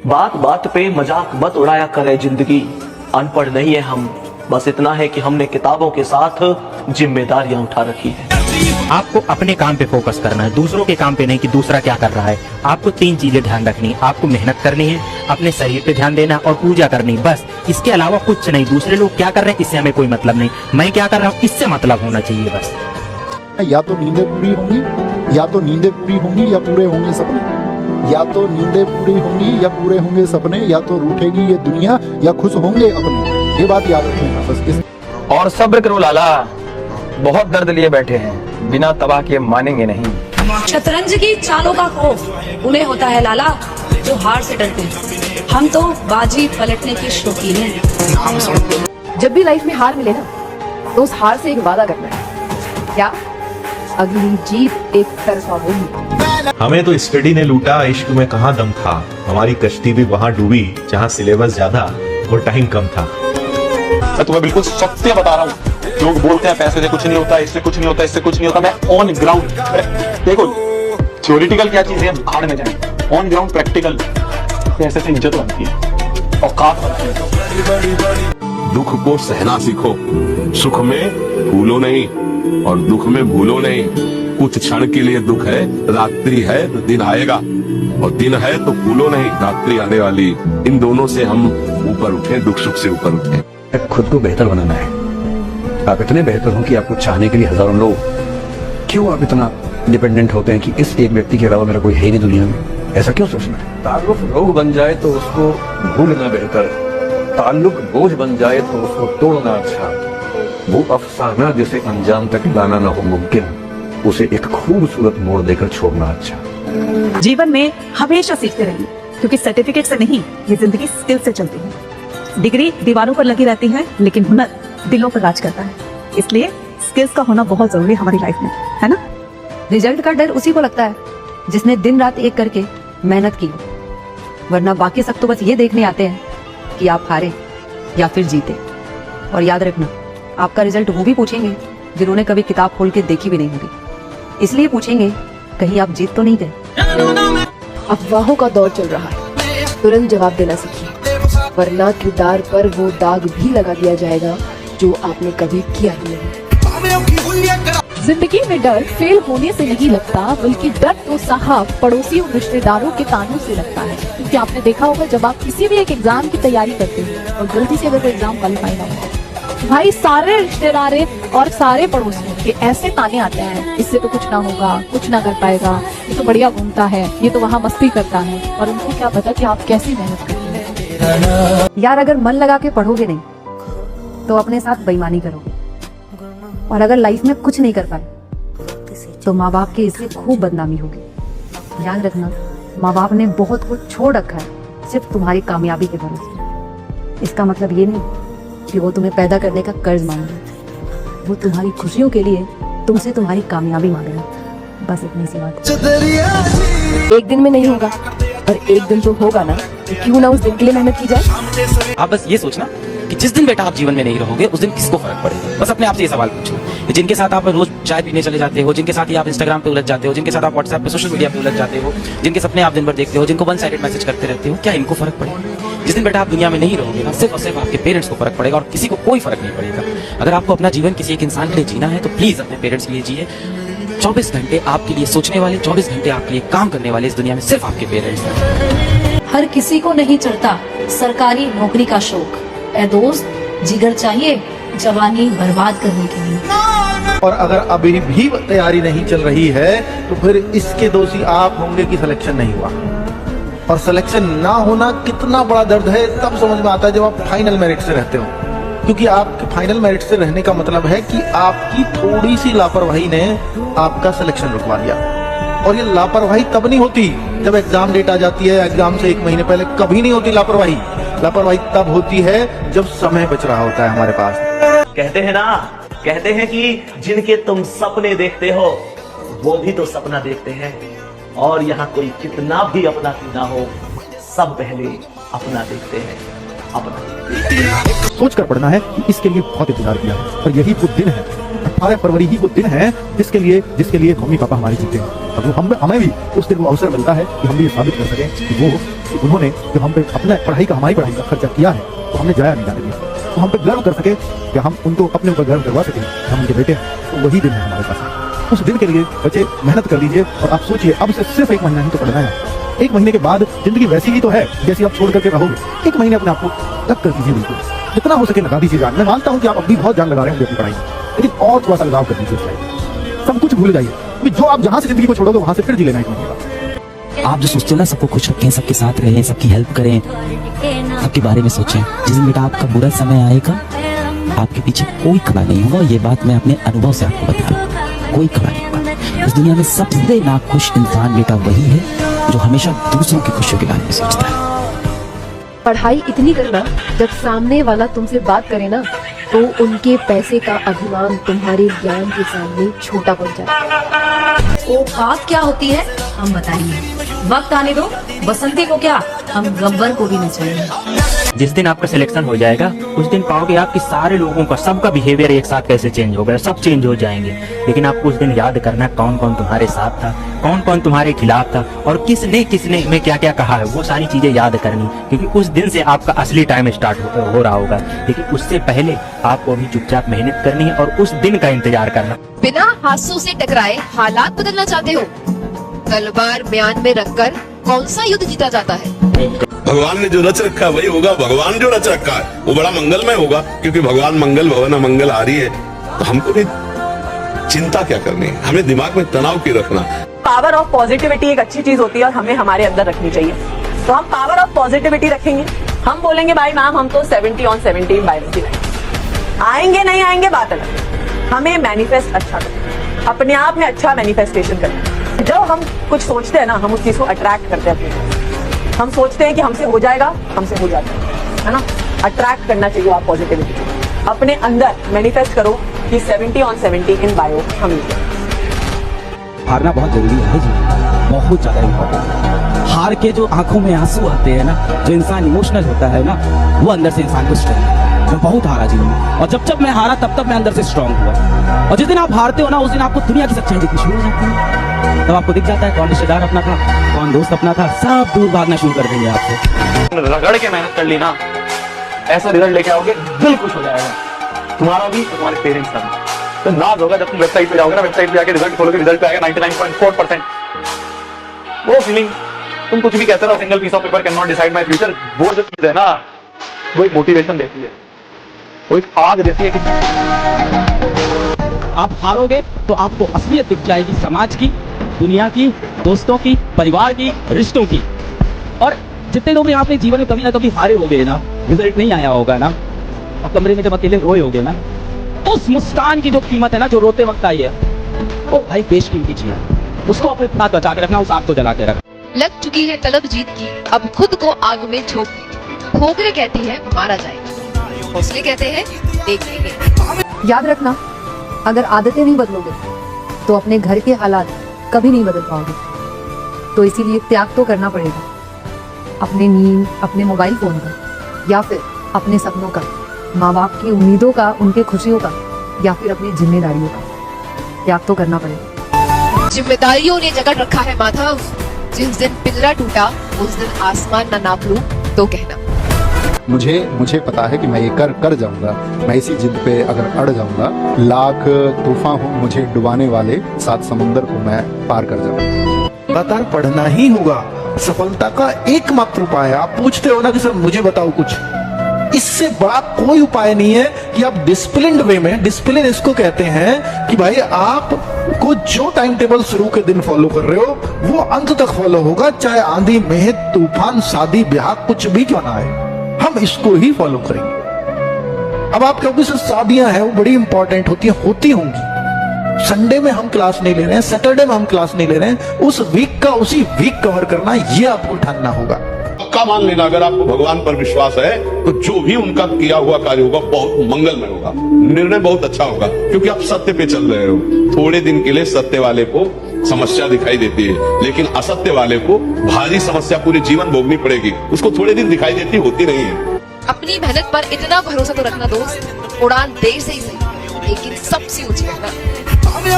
बात बात पे मजाक मत उड़ाया करे जिंदगी, अनपढ़ नहीं है हम, बस इतना है कि हमने किताबों के साथ जिम्मेदारियां उठा रखी है। आपको अपने काम पे फोकस करना है, दूसरों के काम पे नहीं कि दूसरा क्या कर रहा है। आपको 3 चीजें ध्यान रखनी है, आपको मेहनत करनी है, अपने शरीर पे ध्यान देना और पूजा करनी, बस। इसके अलावा कुछ नहीं। दूसरे लोग क्या कर रहे हैं इससे हमें कोई मतलब नहीं, मैं क्या कर रहा हूँ इससे मतलब होना चाहिए बस। या तो नींदें पूरी होंगी, या तो नींदें पूरी होंगी, या पूरे होंगे सपने। या तो नींदें पूरी होंगी या पूरे होंगे सपने, या तो रूठेगी ये दुनिया या खुश होंगे अपने। ये बात याद रखना बस इस। और सब्र करो लाला, बहुत दर्द लिए बैठे हैं, बिना तबाह किए मानेंगे नहीं। शतरंज की चालों का खौफ उन्हें होता है लाला जो हार से डरते हैं, हम तो बाजी पलटने की शौकीन हैं। जब भी लाइफ में हार मिले ना, तो उस हार से एक वादा करना है, क्या अगली जीत एक तरफा होगी। हमें तो स्टडी ने लूटा, इश्क में कहाँ दम था, हमारी कश्ती भी वहाँ डूबी जहाँ सिलेबस ज्यादा और टाइम कम था। मैं तुम्हें बिल्कुल सत्य बता रहा हूँ। लोग बोलते हैं पैसे से कुछ नहीं होता, इससे कुछ नहीं होता, इससे कुछ नहीं होता। मैं ऑन ग्राउंड देखो, थ्योरेटिकल क्या चीज है भाड़ में जाए, ऑन ग्राउंड प्रैक्टिकल पैसे से इज्जत बनती है, औकात बनती है। दुख को सहना सीखो, सुख में भूलो नहीं और दुख में भूलो नहीं। कुछ क्षण के लिए दुख है, रात्रि है तो दिन आएगा, और दिन है तो भूलो नहीं रात्रि आने वाली। इन दोनों से हम ऊपर उठे, दुख सुख से ऊपर उठे। खुद को बेहतर बनाना है। आप इतने बेहतर हो कि आपको चाहने के लिए हजारों लोग, क्यों आप इतना डिपेंडेंट होते हैं कि इस एक व्यक्ति के अलावा मेरा कोई है ही नहीं दुनिया में? ऐसा क्यों सोचना है? ताल्लुक रोग बन जाए तो उसको भूलना बेहतर, ताल्लुक बोझ बन जाए तो उसको तोड़ना अच्छा। वो अफसाना जिसे अंजाम तक लाना न हो मुमकिन, उसे एक खूबसूरत मोड़ देकर छोड़ना अच्छा। जीवन में हमेशा सीखते रहिए, क्योंकि सर्टिफिकेट से नहीं, ये जिंदगी स्किल से चलती है। डिग्री दीवारों पर लगी रहती है, लेकिन हुनर दिलों पर राज करता है। इसलिए स्किल्स का होना बहुत जरूरी है हमारी लाइफ में, है ना? रिजल्ट का डर उसी को लगता है जिसने दिन रात एक करके मेहनत की, वरना बाकी सब तो बस ये देखने आते हैं कि आप हारे या फिर जीते। और याद रखना, आपका रिजल्ट वो भी पूछेंगे जिन्होंने कभी किताब खोल के देखी भी नहीं होगी। इसलिए पूछेंगे कहीं आप जीत तो नहीं गए। अफवाहों का दौर चल रहा है, तुरंत जवाब देना सीखिए, वरना किरदार पर वो दाग भी लगा दिया जाएगा जो आपने कभी किया ही नहीं। जिंदगी में डर फेल होने से नहीं लगता, बल्कि डर तो साहब पड़ोसियों रिश्तेदारों के तानों से लगता है। क्योंकि आपने देखा होगा, जब आप किसी भी एक एग्जाम की तैयारी करते हैं और गलती से अगर वो एग्जाम क्वालिफाई ना हो, भाई सारे रिश्तेदार और सारे पड़ोसियों के ऐसे ताने आते हैं, इससे तो कुछ ना होगा, कुछ ना कर पाएगा, ये तो बढ़िया घूमता है, ये तो वहाँ मस्ती करता है। और उनको क्या पता कि आप कैसी मेहनत करेंगे। यार, अगर मन लगा के पढ़ोगे नहीं तो अपने साथ बेईमानी करोगे, और अगर लाइफ में कुछ नहीं कर पाए तो माँ बाप की इससे खूब बदनामी होगी। याद रखना, माँ बाप ने बहुत कुछ छोड़ रखा है सिर्फ तुम्हारी कामयाबी के भरोसे। इसका मतलब ये नहीं कि वो तुम्हें पैदा करने का कर्ज मांग रहे, वो तुम्हारी खुशियों के लिए तुमसे तुम्हारी कामयाबी मांग रहे। बस इतनी सी बात। एक दिन में नहीं होगा, और एक दिन तो होगा ना, तो क्यों ना उस दिन के लिए मेहनत की जाए। आप बस ये सोचना कि जिस दिन बेटा आप जीवन में नहीं रहोगे उस दिन किसको फर्क पड़ेगा। बस अपने आप से ये सवाल पूछो। जिनके साथ आप रोज चाय पीने चले जाते हो, जिनके साथ ही आप इंस्टाग्राम पे उलझ जाते हो, जिनके साथ आप व्हाट्सएप पे सोशल मीडिया पे उलझ जाते हो, जिनके सपने आप दिन भर देखते हो, जिनको वन साइडेड मैसेज करते रहते हो, क्या इनको फर्क पड़ेगा? जिस दिन बेटा आप दुनिया में नहीं रहोगे ना, सिर्फ और सिर्फ आपके पेरेंट्स को फर्क पड़ेगा और किसी को कोई फर्क नहीं पड़ेगा। अगर आपको अपना जीवन किसी एक इंसान के लिए जीना है तो प्लीज अपने पेरेंट्स के लिए जिए। 24 घंटे आपके लिए सोचने वाले, 24 घंटे आपके लिए काम करने वाले इस दुनिया में सिर्फ आपके पेरेंट्स हैं। हर किसी को नहीं चढ़ता सरकारी नौकरी का शौक, ए दोस्त जिगर चाहिए जवानी बर्बाद करने के लिए। और अगर अभी भी तैयारी नहीं चल रही है तो फिर इसके दोषी आप होंगे कि सिलेक्शन नहीं हुआ। और सिलेक्शन ना होना कितना बड़ा दर्द है तब समझ में आता है जब आप फाइनल मेरिट से रहते हो, क्योंकि आपके फाइनल मेरिट से रहने का मतलब है कि आपकी थोड़ी सी लापरवाही ने आपका सिलेक्शन रुकवा दिया। और ये लापरवाही तब नहीं होती जब एग्जाम डेट आ जाती है, एग्जाम से 1 महीने पहले कभी नहीं होती लापरवाही। लापरवाही तब होती है जब समय बच रहा होता है हमारे पास। कहते हैं कि जिनके तुम सपने देखते हो वो भी तो सपना देखते हैं, और यहाँ कोई कितना भी अपना क्यों ना हो, सब पहले अपना देखते हैं, अपना। सोच कर पढ़ना है कि इसके लिए बहुत इंतजार किया है, और यही वो दिन है, 18 फरवरी ही वो दिन है जिसके लिए मम्मी पापा हमारे जीते हैं। अब हमें भी उस दिन वो अवसर मिलता है कि हम भी ये साबित कर सकें कि वो कि उन्होंने जब हम पे अपना हमारी पढ़ाई का खर्चा किया है तो हमने जाया नहीं जाने दिया, तो हम पे गर्व कर सके कि हम उनको अपने ऊपर गर्व करवा सके, हम उनके बेटे हैं, तो वही दिन है हमारे पास। उस दिन के लिए बच्चे मेहनत कर लीजिए और आप सोचिए अब से सिर्फ 1 महीना ही तो पढ़ना है। 1 महीने के बाद जिंदगी वैसी ही तो है जैसी आप छोड़ करके रहोगे। 1 महीने अपने आप को तक कर दीजिए, बिल्कुल जितना हो सके लगा दीजिए जान। मैं मानता हूँ कि आप अभी बहुत जान लगा रहे होंगे अपनी पढ़ाई में, लेकिन और थोड़ा सा लगाव कर दीजिए। सब कुछ भूल जाइए, जो आप जहाँ से जिंदगी को छोड़ोगे वहां से फिर जी लेना 1 महीने बाद। आप जो सोचते हो ना सबको खुश रखें, सबके साथ रहें, सबकी हेल्प करें, सबके बारे में सोचें, जिस दिन बेटा आपका बुरा समय आएगा आपके पीछे कोई खड़ा नहीं होगा। ये बात मैं अपने अनुभव से आपको बता रहा हूँ, कोई खड़ा नहीं होगा। इस दुनिया में सबसे नाखुश इंसान बेटा वही है जो हमेशा दूसरों की खुशियों के बारे में सोचता है। पढ़ाई इतनी करना, जब सामने वाला तुमसे बात करे ना तो उनके पैसे का अभिमान तुम्हारे ज्ञान के सामने छोटा पड़ जाए। औकात क्या होती है हम बताएंगे, वक्त आने दो, बसंती को क्या हम गब्बर को भी नचाएंगे। जिस दिन आपका सिलेक्शन हो जाएगा उस दिन पाओगे आप कि सारे लोगों का सबका बिहेवियर एक साथ कैसे चेंज हो गया, सब चेंज हो जाएंगे। लेकिन आपको उस दिन याद करना कौन कौन तुम्हारे साथ था, कौन कौन तुम्हारे खिलाफ था और किसने किसने में क्या क्या कहा है, वो सारी चीजें याद करनी, क्योंकि उस दिन से आपका असली टाइम स्टार्ट हो रहा होगा। लेकिन उससे पहले आपको अभी चुपचाप मेहनत करनी है और उस दिन का इंतजार करना। बिना हादसों से टकराए हालात बदलना चाहते हो, तलवार म्यान में रखकर कौन सा युद्ध जीता जाता है? भगवान ने जो रच रखा है वही होगा। भगवान जो रच रखा है वो बड़ा मंगलमय होगा, क्योंकि भगवान मंगल भवन मंगल हारी है। तो हमको भी चिंता क्या करनी है, हमें दिमाग में तनाव क्यों रखना। पावर ऑफ पॉजिटिविटी एक अच्छी चीज होती है और हमें हमारे अंदर रखनी चाहिए। तो हम पावर ऑफ पॉजिटिविटी रखेंगे, हम बोलेंगे भाई मैम हम तो 70 on 70 बायोलॉजी आएंगे, नहीं आएंगे बात अलग। हमें मैनिफेस्ट अच्छा करना, अपने आप में अच्छा मैनिफेस्टेशन करना। जब हम कुछ सोचते हैं ना हम उस चीज को अट्रैक्ट करते हैं अपने। हम सोचते हैं कि हमसे हो जाएगा, हमसे हो जाता है ना। अट्रैक्ट करना चाहिए आप पॉजिटिविटी को अपने अंदर, मैनिफेस्ट करो कि 70 on 70 इन बायो हम। हारना बहुत जरूरी है जी, बहुत ज्यादा इम्पोर्टेंट है। हार के जो आंखों में आंसू आते हैं ना, जो इंसान इमोशनल होता है ना, वो अंदर से इंसान को स्ट्रेंथ देता है। मैं बहुत हारा जीवन में, और जब मैं हारा तब मैं अंदर से स्ट्रांग हुआ। और जिस दिन आप हारते हो ना उस दिन आपको दुनिया की सच्चाई दिखनी शुरू हो जाती है। तब आपको दिख जाता है कौन रिश्तेदार अपना था, कौन दोस्त अपना था, सब दूर भागना शुरू कर देंगे आपसे। रगड़ के मेहनत कर ली ना, ऐसा रिजल्ट लेके आओगे दिल खुश हो जाएगा, तुम्हारा भी तुम्हारे पेरेंट्स का भी। तो नाज होगा जब तुम वेबसाइट पे जाओगे ना, वेबसाइट पे जाके रिजल्ट खोलोगे, रिजल्ट पे आएगा 99.4%। वो फीलिंग, तुम कुछ भी कहते रहो single piece of paper can not decide my future, वो जो चीज है ना वो एक मोटिवेशन देती है, वो एक आग देती है कि आप हारोगे तो आपको असलियत दिख जाएगी, समाज की, दुनिया की, दोस्तों की, परिवार की, रिश्तों की। और जितने लोग आपने जीवन में कभी ना कभी हारे होंगे ना, रिजल्ट नहीं आया होगा ना, और कमरे में जब अकेले रोए होगे ना, उस मुस्कान की जो कीमत है ना, जो रोते वक्त आई है, वो भाई बेशकीमती चीज है। उसको अपने साथ बचा के रखना, उस आग को जला के रखना। लग चुकी है तलब जीत की, अब खुद को आग में झोंक दे। खोखले कहती है मारा जाएगा, हौसले कहते हैं देख लेंगे। याद रखना, अगर आदतें नहीं बदलोगे तो अपने घर के हालात कभी नहीं बदल पाओगे। तो इसीलिए त्याग तो करना पड़ेगा, अपने नींद, अपने मोबाइल फोन का, या फिर अपने सपनों का, माँ बाप की उम्मीदों का, उनके खुशियों का, या फिर अपनी जिम्मेदारियों का। त्याग तो करना पड़ेगा। जिम्मेदारियों ने जकड़ रखा है माथा, जिस दिन पिंजरा टूटा उस दिन आसमान न नाप लूं तो कहना। मुझे पता है कि मैं ये कर जाऊंगा। मैं इसी जिद पे अगर अड़ जाऊंगा, लाख तूफान हो मुझे डुबाने वाले, 7 समुंदर को मैं पार कर जाऊंगा। लगातार पढ़ना ही होगा, सफलता का एकमात्र उपाय है। आप पूछते हो ना कि सर मुझे बताओ कुछ, इससे बड़ा कोई उपाय नहीं है कि आप डिसिप्लिन्ड वे में, डिसिप्लिन इसको कहते हैं कि भाई आप को जो टाइम टेबल शुरू के दिन फॉलो कर रहे हो वो अंत तक फॉलो होगा, चाहे आंधी मेह तूफान शादी ब्याह कुछ भी क्यों ना आए, हम इसको ही फॉलो करेंगे। अब आप कहोगे सर शादियां हैं वो बड़ी इंपॉर्टेंट होती होंगी, संडे में हम क्लास नहीं ले रहे हैं, सैटरडे में हम क्लास नहीं ले रहे हैं, उस वीक का उसी वीक कवर करना, ये आपको ठानना होगा। पक्का मान लेना, अगर आपको भगवान पर विश्वास है तो जो भी उनका किया हुआ कार्य होगा बहुत मंगलमय होगा, निर्णय बहुत अच्छा होगा, क्योंकि आप सत्य पे चल रहे हो। थोड़े दिन के लिए सत्य वाले को समस्या दिखाई देती है, लेकिन असत्य वाले को भारी समस्या पूरे जीवन भोगनी पड़ेगी। उसको थोड़े दिन दिखाई देती होती नहीं है। अपनी मेहनत पर इतना भरोसा तो रखना दोस्त, उड़ान देर से ही सही लेकिन सबसे ऊंची करना।